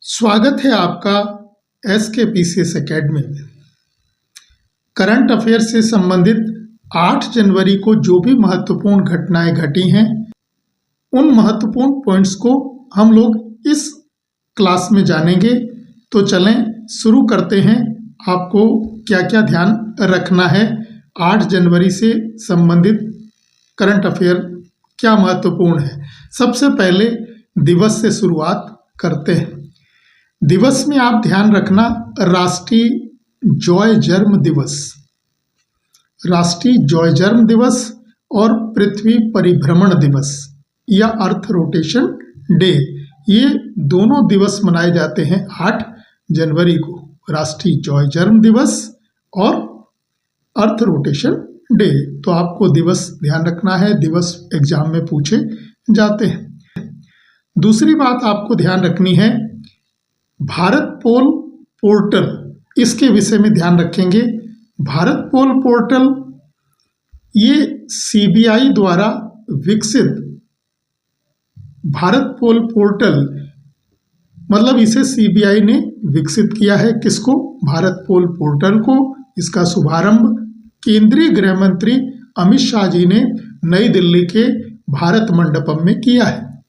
स्वागत है आपका SKPCS एकेडमी में। करंट अफेयर से संबंधित 8 जनवरी को जो भी महत्वपूर्ण घटनाएं घटी हैं, उन महत्वपूर्ण पॉइंट्स को हम लोग इस क्लास में जानेंगे। तो चलें शुरू करते हैं। आपको क्या क्या ध्यान रखना है 8 जनवरी से संबंधित करंट अफेयर क्या महत्वपूर्ण है। सबसे पहले दिवस से शुरुआत करते हैं। दिवस में आप ध्यान रखना, राष्ट्रीय जॉय जर्म दिवस, राष्ट्रीय जॉय जर्म दिवस और पृथ्वी परिभ्रमण दिवस या अर्थ रोटेशन डे, ये दोनों दिवस मनाए जाते हैं 8 जनवरी को। राष्ट्रीय जॉय जर्म दिवस और अर्थ रोटेशन डे। तो आपको दिवस ध्यान रखना है, दिवस एग्जाम में पूछे जाते हैं। दूसरी बात आपको ध्यान रखनी है, भारत पोल पोर्टल, इसके विषय में ध्यान रखेंगे। भारत पोल पोर्टल ये CBI द्वारा विकसित भारत पोल पोर्टल, मतलब इसे CBI ने विकसित किया है। किसको? भारत पोल पोर्टल को। इसका शुभारंभ केंद्रीय गृह मंत्री अमित शाह जी ने नई दिल्ली के भारत मंडपम में किया है।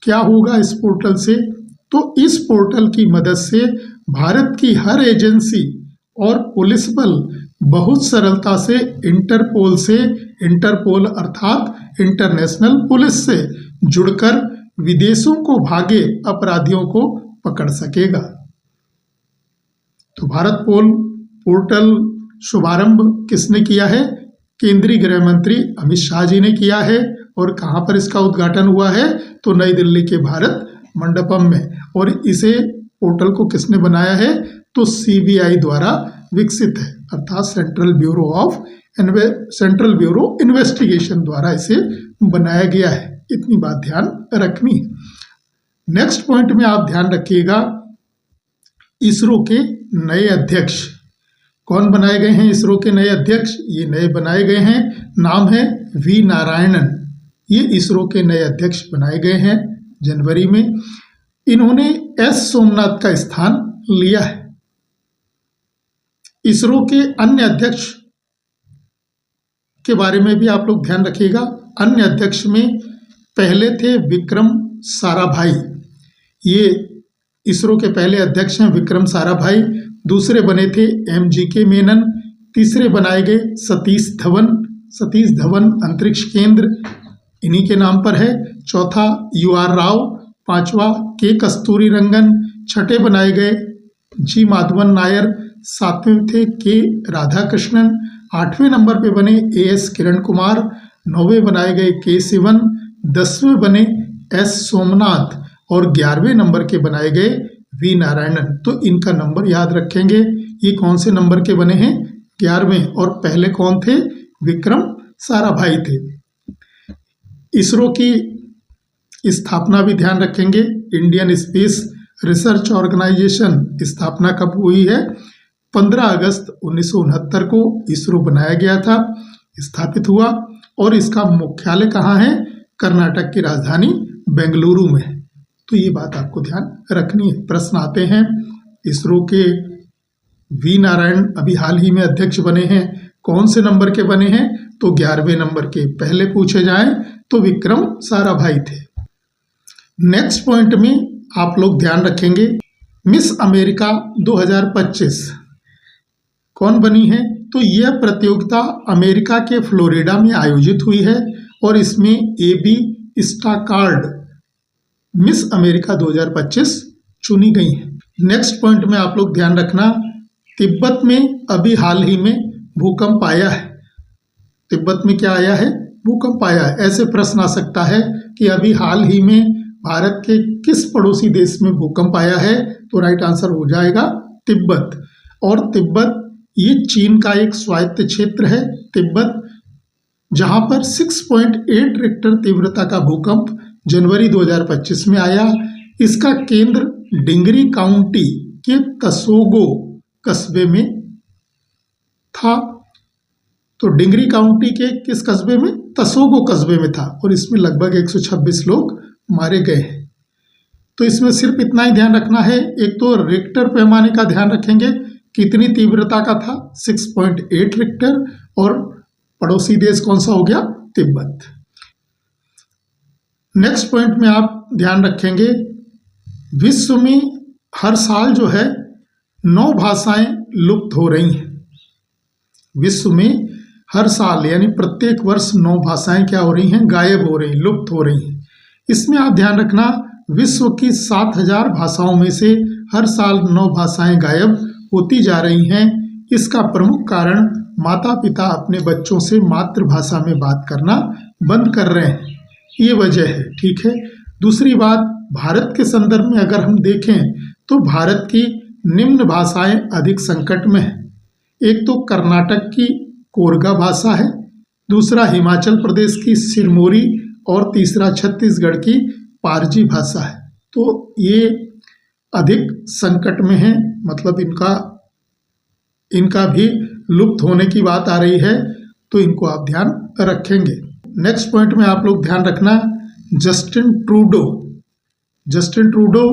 क्या होगा इस पोर्टल से? तो इस पोर्टल की मदद से भारत की हर एजेंसी और पुलिस बल बहुत सरलता से इंटरपोल अर्थात इंटरनेशनल पुलिस से जुड़कर विदेशों को भागे अपराधियों को पकड़ सकेगा। तो भारत पोल पोर्टल शुभारंभ किसने किया है? केंद्रीय गृह मंत्री अमित शाह जी ने किया है। और कहाँ पर इसका उद्घाटन हुआ है? तो नई दिल्ली के भारत मंडपम में। और इसे पोर्टल को किसने बनाया है? तो CBI द्वारा विकसित है, अर्थात सेंट्रल ब्यूरो इन्वेस्टिगेशन द्वारा इसे बनाया गया है। इतनी बात ध्यान रखनी है। नेक्स्ट पॉइंट में आप ध्यान रखिएगा, इसरो के नए अध्यक्ष कौन बनाए गए हैं? इसरो के नए अध्यक्ष ये नए बनाए गए हैं, नाम है V नारायणन। ये इसरो के नए अध्यक्ष बनाए गए हैं जनवरी में। इन्होंने S सोमनाथ का स्थान लिया है। इसरो के अन्य अध्यक्ष के बारे में भी आप लोग ध्यान रखिएगा। अन्य अध्यक्ष में पहले थे विक्रम साराभाई, ये इसरो के पहले अध्यक्ष हैं विक्रम साराभाई। दूसरे बने थे MGK मेनन। तीसरे बनाए गए सतीश धवन अंतरिक्ष केंद्र, इन्हीं के नाम पर है। चौथा UR राव, पांचवा K कस्तूरीरंगन, छठे बनाए गए G माधवन नायर, सातवें थे K राधाकृष्णन, 8वें नंबर पे बने AS किरण कुमार, 9वें बनाए गए K शिवन, 10वें बने S सोमनाथ और 11वें नंबर के बनाए गए V नारायणन। तो इनका नंबर याद रखेंगे। ये कौन से नंबर के बने हैं? 11वें। और पहले कौन थे? विक्रम साराभाई थे। इसरो की स्थापना भी ध्यान रखेंगे। इंडियन स्पेस रिसर्च ऑर्गेनाइजेशन स्थापना कब हुई है? 15 अगस्त 1969 को इसरो बनाया गया था, स्थापित हुआ। और इसका मुख्यालय कहाँ है? कर्नाटक की राजधानी बेंगलुरु में। तो ये बात आपको ध्यान रखनी है। प्रश्न आते हैं। इसरो के V नारायण अभी हाल ही में अध्यक्ष बने हैं, कौन से नंबर के बने हैं? तो 11वें नंबर के। पहले पूछे जाएं तो विक्रम साराभाई थे। नेक्स्ट पॉइंट में आप लोग ध्यान रखेंगे, मिस अमेरिका 2025 कौन बनी है? तो यह प्रतियोगिता अमेरिका के फ्लोरिडा में आयोजित हुई है और इसमें AB स्टाकार्ड मिस अमेरिका 2025 चुनी गई है। नेक्स्ट पॉइंट में आप लोग ध्यान रखना, तिब्बत में अभी हाल ही में भूकंप आया है। तिब्बत में क्या आया है? भूकंप आया है। ऐसे प्रश्न आ सकता है कि अभी हाल ही में भारत के किस पड़ोसी देश में भूकंप आया है? तो राइट आंसर हो जाएगा तिब्बत। और तिब्बत ये चीन का एक स्वायत्त क्षेत्र है तिब्बत, जहां पर 6.8 रिक्टर तीव्रता का भूकंप जनवरी 2025 में आया। इसका केंद्र डिंगरी काउंटी के तसोगो कस्बे में था। तो डिंगरी काउंटी के किस कस्बे में? तसोगो कस्बे में था। और इसमें लगभग 126 लोग मारे गए हैं। तो इसमें सिर्फ इतना ही ध्यान रखना है, एक तो रिक्टर पैमाने का ध्यान रखेंगे, कितनी तीव्रता का था, 6.8 रिक्टर, और पड़ोसी देश कौन सा हो गया, तिब्बत। नेक्स्ट पॉइंट में आप ध्यान रखेंगे, विश्व में हर साल जो है 9 भाषाएं लुप्त हो रही हैं। विश्व में हर साल यानी प्रत्येक वर्ष 9 भाषाएं क्या हो रही हैं, गायब हो रही, लुप्त हो रही हैं। इसमें आप ध्यान रखना, विश्व की 7000 भाषाओं में से हर साल 9 भाषाएं गायब होती जा रही हैं। इसका प्रमुख कारण माता पिता अपने बच्चों से मातृभाषा में बात करना बंद कर रहे हैं, ये वजह है। ठीक है। दूसरी बात, भारत के संदर्भ में अगर हम देखें तो भारत की निम्न भाषाएं अधिक संकट में है। एक तो कर्नाटक की कोरगा भाषा है, दूसरा हिमाचल प्रदेश की सिरमौरी, और तीसरा छत्तीसगढ़ की पारजी भाषा है। तो ये अधिक संकट में है, मतलब इनका भी लुप्त होने की बात आ रही है, तो इनको आप ध्यान रखेंगे। नेक्स्ट पॉइंट में आप लोग ध्यान रखना, जस्टिन ट्रूडो। जस्टिन ट्रूडो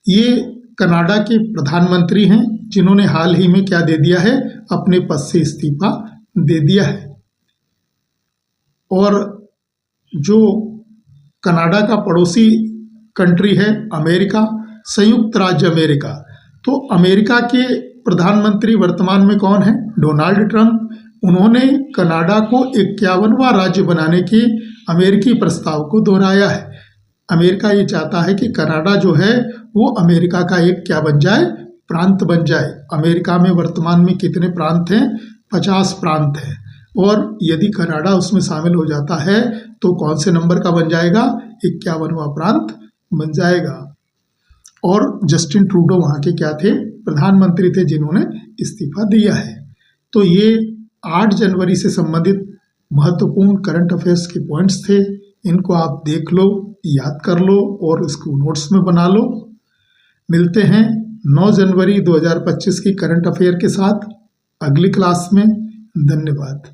ये कनाडा के प्रधानमंत्री हैं, जिन्होंने हाल ही में क्या दे दिया है, अपने पद से इस्तीफा दे दिया है। और जो कनाडा का पड़ोसी कंट्री है अमेरिका, संयुक्त राज्य अमेरिका, तो अमेरिका के प्रधानमंत्री वर्तमान में कौन है, डोनाल्ड ट्रंप। उन्होंने कनाडा को 51वां राज्य बनाने के अमेरिकी प्रस्ताव को दोहराया है। अमेरिका ये चाहता है कि कनाडा जो है वो अमेरिका का एक क्या बन जाए, प्रांत बन जाए। अमेरिका में वर्तमान में कितने प्रांत हैं, 50 प्रांत हैं, और यदि कनाडा उसमें शामिल हो जाता है तो कौन से नंबर का बन जाएगा, 51वां प्रांत बन जाएगा। और जस्टिन ट्रूडो वहाँ के क्या थे, प्रधानमंत्री थे, जिन्होंने इस्तीफा दिया है। तो ये 8 जनवरी से संबंधित महत्वपूर्ण करंट अफेयर्स के पॉइंट्स थे। इनको आप देख लो, याद कर लो और इसको नोट्स में बना लो। मिलते हैं 9 जनवरी 2025 की करंट अफेयर के साथ अगली क्लास में। धन्यवाद।